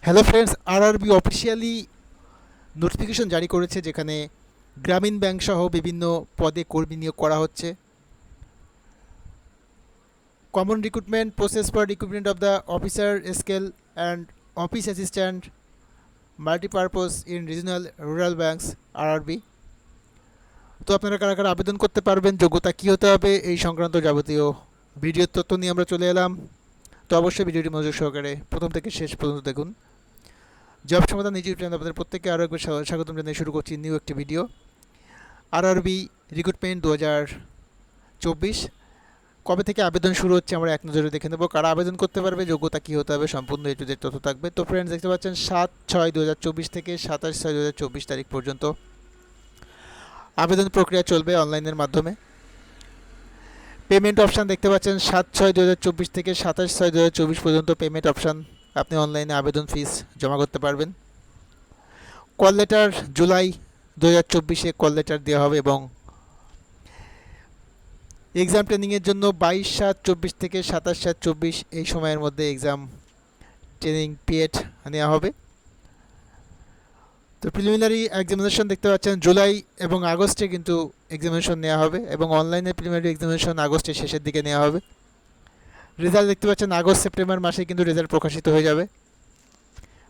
Hello friends, RRB officially notification জারি করেছে যেখানে গ্রামীণ ব্যাংক সহ বিভিন্ন পদে কর্মী নিয়োগ করা হচ্ছে। Common recruitment process for recruitment of the officer scale and office assistant multipurpose in regional rural banks RRB. তো আপনারা কারা কারা আবেদন করতে পারবেন, যোগ্যতা কী হতে হবে, এই সংক্রান্ত যাবতীয় ভিডিওর তথ্য নিয়ে আমরা চলে এলাম। তো অবশ্যই ভিডিওটি মনোযোগ সহকারে প্রথম থেকে শেষ পর্যন্ত দেখুন। জব সমাধান নিউজ চ্যানেল আপনাদের প্রত্যেককে আরও একবার স্বাগতম জানিয়ে শুরু করছি নিউ একটি ভিডিও। আরআরবি রিক্রুটমেন্ট 2024 কবে থেকে আবেদন শুরু হচ্ছে আমরা এক নজরে দেখে নেব। কারা আবেদন করতে পারবে, যোগ্যতা কী হতে হবে, সম্পূর্ণ এ টু জেড তথ্য থাকবে। তো ফ্রেন্ডস, দেখতে পাচ্ছেন 7/6/2024 থেকে 27/6/2024 তারিখ পর্যন্ত আবেদন প্রক্রিয়া চলবে অনলাইনের মাধ্যমে। পেমেন্ট অপশান দেখতে পাচ্ছেন 7/6/2024 থেকে 27/6/2024 পর্যন্ত পেমেন্ট অপশান, আপনি অনলাইনে আবেদন ফিস জমা করতে পারবেন। কল লেটার জুলাই 2024-এ কল লেটার দেওয়া হবে এবং এক্সাম ট্রেনিংয়ের জন্য 22/7/24 থেকে 27/7/24 এই সময়ের মধ্যে এক্সাম ট্রেনিং পিরিয়ড নেওয়া হবে। তো প্রিলিমিনারি এক্সামিনেশন দেখতে পাচ্ছেন জুলাই এবং আগস্টে কিন্তু এক্সামিনেশন নেওয়া হবে এবং অনলাইনে প্রিলিমিনারি এক্সামিনেশন আগস্টের শেষের দিকে নেওয়া হবে। রেজাল্ট দেখতে পাচ্ছেন আগস্ট সেপ্টেম্বর মাসে কিন্তু রেজাল্ট প্রকাশিত হয়ে যাবে।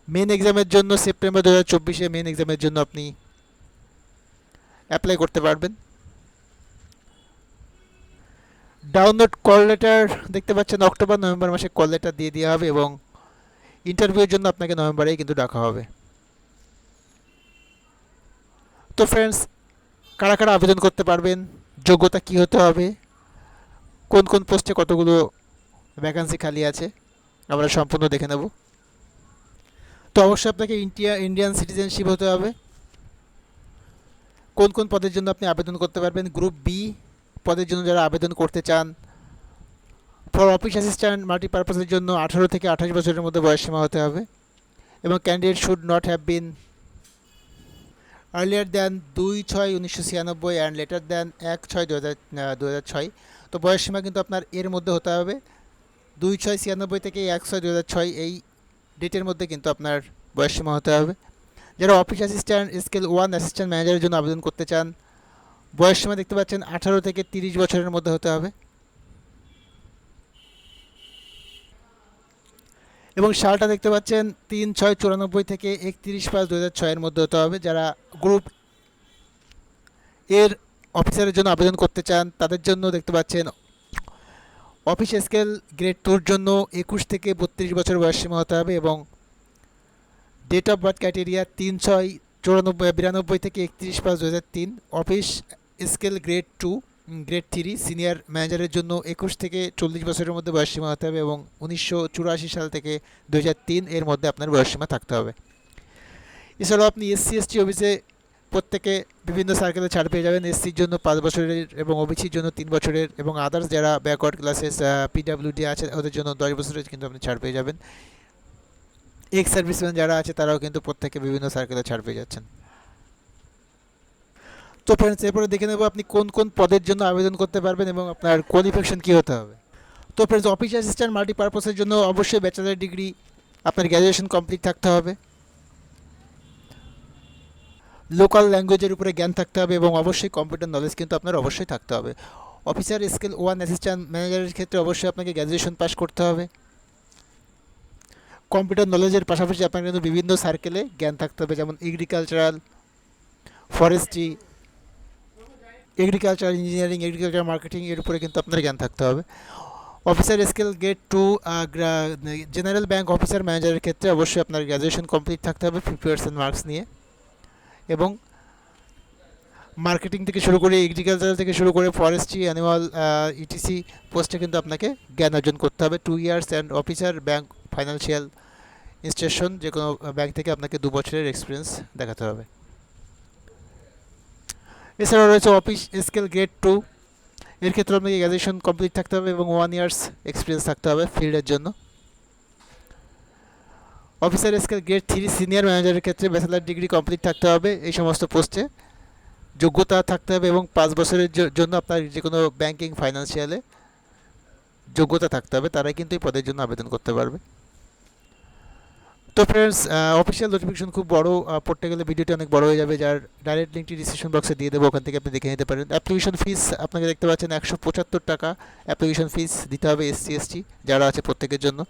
মেন এক্সামের জন্য সেপ্টেম্বর 2024-এ মেন এক্সামের জন্য আপনি অ্যাপ্লাই করতে পারবেন। ডাউনলোড কল লেটার দেখতে পাচ্ছেন অক্টোবর নভেম্বর মাসে কল লেটার দিয়ে দেওয়া হবে এবং ইন্টারভিউর জন্য আপনাকে নভেম্বরেই কিন্তু ডাকা হবে। তো ফ্রেন্ডস, কারা কারা আবেদন করতে পারবেন, যোগ্যতা কী হতে হবে, কোন কোন পোস্টে কতগুলো ভ্যাকান্সি খালি আছে, আমরা সম্পূর্ণ দেখে নেব। তো অবশ্যই আপনাকে ইন্ডিয়ান সিটিজেনশিপ হতে হবে। কোন কোন পদের জন্য আপনি আবেদন করতে পারবেন, গ্রুপ বি পদের জন্য যারা আবেদন করতে চান, ফর অফিস অ্যাসিস্ট্যান্ট মাল্টিপারপাসের জন্য 18 থেকে 28 বছরের মধ্যে বয়সসীমা হতে হবে এবং candidate should not have been earlier than 2/6/1996 and letter than 1/6/2006। তো বয়সসীমা কিন্তু আপনার এর মধ্যে হতে হবে, 2/6/96 থেকে 1/6/2006 এই ডেটের মধ্যে কিন্তু আপনার বয়সসীমা হতে হবে। যারা অফিস অ্যাসিস্ট্যান্ট স্কেল 1 অ্যাসিস্ট্যান্ট ম্যানেজারের জন্য আবেদন করতে চান, বয়সসীমা দেখতে পাচ্ছেন 18 থেকে 30 বছরের মধ্যে হতে হবে এবং সালটা দেখতে পাচ্ছেন 3/6/94 থেকে 31/5/2006 মধ্যে হতে হবে। যারা গ্রুপ এর অফিসারের জন্য আবেদন করতে চান তাদের জন্য দেখতে পাচ্ছেন অফিস স্কেল গ্রেড 2-র জন্য 21 থেকে 32 বছর বয়সসীমা হতে হবে এবং ডেট অফ বার্থ ক্রাইটেরিয়া 3/6/92 থেকে 31/5/2003। Office scale grade 2 grade 3 senior ম্যানেজারের জন্য 21 থেকে 40 বছরের মধ্যে বয়সসীমা হতে হবে এবং 1984 সাল থেকে 2003 এর মধ্যে আপনার বয়সসীমা থাকতে হবে। এছাড়াও আপনি SC/ST অফিসে প্রত্যেকে বিভিন্ন সার্কেলে ছাড় পেয়ে যাবেন। এসসির জন্য 5 বছরের এবং ওবিসির জন্য 3 বছরের এবং আদার্স যারা ব্যাকওয়ার্ড ক্লাসেস পিডাব্লিউডি আছে ওদের জন্য 10 বছরের কিন্তু আপনি ছাড় পেয়ে যাবেন। এক্স সার্ভিসম্যান যারা আছে তারাও কিন্তু প্রত্যেকে বিভিন্ন সার্কেলে ছাড় পেয়ে যাচ্ছেন। তো ফ্রেন্ডস, এরপরে দেখে নেব আপনি কোন কোন পদের জন্য আবেদন করতে পারবেন এবং আপনার কোয়ালিফিকেশন কী হতে হবে। তো ফ্রেন্ডস, অফিস অ্যাসিস্ট্যান্ট মাল্টিপারপাসের জন্য অবশ্যই ব্যাচেলার ডিগ্রি, আপনার গ্র্যাজুয়েশন কমপ্লিট থাকতে হবে, লোকাল ল্যাঙ্গুয়েজের উপরে জ্ঞান থাকতে হবে এবং অবশ্যই কম্পিউটার নলেজ কিন্তু আপনার অবশ্যই থাকতে হবে। অফিসার স্কেল 1 অ্যাসিস্ট্যান্ট ম্যানেজারের ক্ষেত্রে অবশ্যই আপনাকে গ্র্যাজুয়েশন পাস করতে হবে। কম্পিউটার নলেজের পাশাপাশি আপনার কিন্তু বিভিন্ন সার্কেলে জ্ঞান থাকতে হবে, যেমন agricultural, forestry, agriculture engineering, agriculture marketing এর উপরে কিন্তু আপনার জ্ঞান থাকতে হবে। Officer scale grade 2 general bank officer ম্যানেজারের ক্ষেত্রে অবশ্যই আপনার গ্র্যাজুয়েশন কমপ্লিট থাকতে হবে 50% মার্কস নিয়ে এবং মার্কেটিং থেকে শুরু করে এগ্রিকালচার থেকে শুরু করে ফরেস্ট্রি, অ্যানিমাল, ইটিসি পোস্টে কিন্তু আপনাকে জ্ঞান অর্জন করতে হবে। 2 years and officer bank financial institution, যে কোনো ব্যাংক থেকে আপনাকে 2 বছরের এক্সপিরিয়েন্স দেখাতে হবে। এছাড়াও রয়েছে অফিস স্কেল গ্রেড 2, এর ক্ষেত্রে আপনাকে গ্র্যাজুয়েশন কমপ্লিট থাকতে হবে এবং 1 ইয়ার্স এক্সপিরিয়েন্স থাকতে হবে ফিল্ডের জন্য। অফিসার স্কেল গ্রেড 3 সিনিয়র ম্যানেজারের ক্ষেত্রে ব্যাচেলার ডিগ্রি কমপ্লিট থাকতে হবে এই সমস্ত পোস্টে, যোগ্যতা থাকতে হবে এবং 5 বছরের জন্য আপনার যে কোনো ব্যাংকিং ফাইন্যান্সিয়ালে যোগ্যতা থাকতে হবে, তারাই কিন্তু এই পদের জন্য আবেদন করতে পারবে। তো ফ্রেন্ডস, অফিসিয়াল নোটিফিকেশন খুব বড়, পড়তে গেলে ভিডিওটি অনেক বড় হয়ে যাবে, যার ডাইরেক্ট লিঙ্কটি ডিসক্রিপশন বক্সে দিয়ে দেবো, ওখান থেকে আপনি দেখে নিতে পারেন। অ্যাপ্লিকেশন ফিস আপনাকে দেখতে পাচ্ছেন 175 টাকা অ্যাপ্লিকেশন ফিস দিতে হবে SC ST যারা আছে প্রত্যেকের জন্য,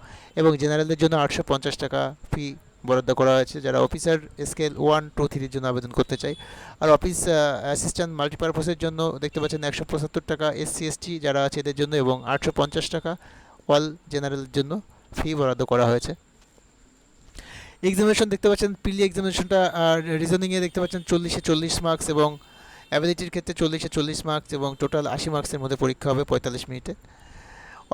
এবং জেনারেলদের জন্য 850 টাকা ফি বরাদ্দ করা হয়েছে যারা অফিসার স্কেল 1 2 3 জন্য আবেদন করতে চায়। আর অফিস অ্যাসিস্ট্যান্ট মাল্টিপারপাসের জন্য দেখতে পাচ্ছেন 175 টাকা SC ST যারা আছে এদের জন্য, এবং 850 টাকা অল জেনারেলের জন্য ফি বরাদ্দ করা হয়েছে। এক্সামিনেশন দেখতে পাচ্ছেন, প্রিলি এক্সামিনেশনটা রিজনিংয়ে দেখতে পাচ্ছেন 40-এ 40 মার্কস, এবং অ্যাবিলিটির ক্ষেত্রে 40-এ 40 মার্কস, এবং টোটাল 80 মার্কসের মধ্যে পরীক্ষা হবে 45 মিনিটে।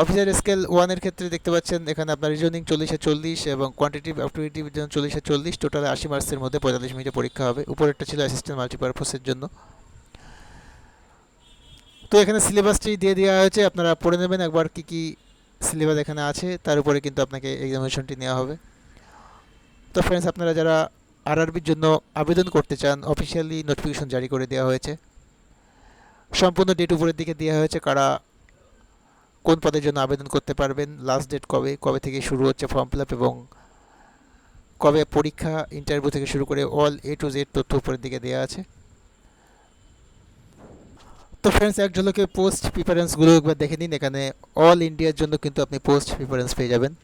অফিসার স্কেল 1-এর ক্ষেত্রে দেখতে পাচ্ছেন এখানে আপনার রিজনিং 40-এ 40 এবং কোয়ান্টিটিভ অ্যাক্টিভিটির জন্য 40-এ 40, টোটাল 80 মার্কসের মধ্যে 45 মিনিটে পরীক্ষা হবে। উপরেরটা ছিল অ্যাসিস্ট্যান্ট মাল্টিপারপাসের জন্য। তো এখানে সিলেবাসটি দিয়ে দেওয়া হয়েছে, আপনারা পড়ে নেবেন একবার কী কী সিলেবাস এখানে আছে, তার উপরে কিন্তু আপনাকে এক্সামিনেশনটি নেওয়া হবে। তো ফ্রেন্ডস, আপনারা যারা RRBর জন্য আবেদন করতে চান, অফিসিয়ালি নোটিফিকেশন জারি করে দেওয়া হয়েছে, সম্পূর্ণ ডেট উপরের দিকে দেওয়া হয়েছে, কারা কোন পদের জন্য আবেদন করতে পারবেন, লাস্ট ডেট কবে, কবে থেকে শুরু হচ্ছে ফর্ম ফিল আপ, এবং কবে পরীক্ষা, ইন্টারভিউ থেকে শুরু করে অল A to Z তথ্য উপরের দিকে দেওয়া আছে। তো ফ্রেন্ডস, এক ঝলকে পোস্ট প্রিফারেন্সগুলো একবার দেখে নিন। এখানে অল ইন্ডিয়ার জন্য কিন্তু আপনি পোস্ট প্রিফারেন্স পেয়ে যাবেন।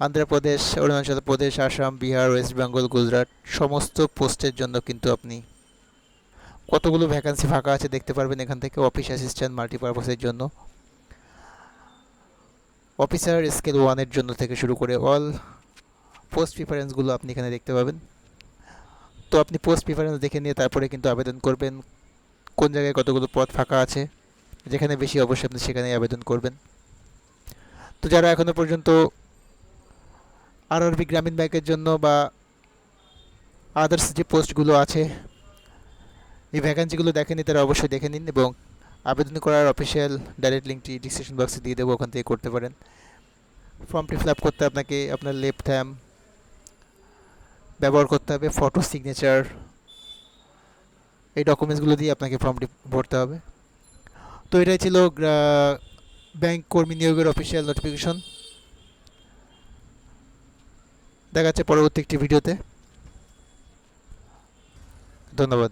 অন্ধ্রপ্রদেশ, অরুণাচল প্রদেশ, আসাম, বিহার, ওয়েস্ট বেঙ্গল, গুজরাট সমস্ত পোস্টের জন্য কিন্তু আপনি কতগুলো ভ্যাকান্সি ফাঁকা আছে দেখতে পারবেন এখান থেকে। অফিস অ্যাসিস্ট্যান্ট মাল্টিপারপাসের জন্য, অফিসার স্কেল 1-এর জন্য থেকে শুরু করে অল পোস্ট প্রিফারেন্সগুলো আপনি এখানে দেখতে পাবেন। তো আপনি পোস্ট প্রিফারেন্স দেখে নিয়ে তারপরে কিন্তু আবেদন করবেন, কোন জায়গায় কতগুলো পদ ফাঁকা আছে, যেখানে বেশি অবশ্যই আপনি সেখানেই আবেদন করবেন। তো যারা এখনও পর্যন্ত RRB গ্রামীণ ব্যাংকের জন্য বা আদার্স যে পোস্টগুলো আছে এই ভ্যাকান্সিগুলো দেখেনি, তারা অবশ্যই দেখে নিন, এবং আবেদন করার অফিসিয়াল ডাইরেক্ট লিঙ্কটি ডিসক্রিপশন বক্সে দিয়ে দেবো, ওখান থেকে করতে পারেন। ফর্মটি ফিল আপ করতে আপনাকে আপনার লেফট হ্যান্ড ব্যবহার করতে হবে, ফটো, সিগনেচার, এই ডকুমেন্টসগুলো দিয়ে আপনাকে ফর্মটি ভরতে হবে। তো এটাই ছিল ব্যাংক কর্মী নিয়োগের অফিসিয়াল নোটিফিকেশন। দেখা যাচ্ছে পরবর্তী একটি ভিডিওতে। ধন্যবাদ।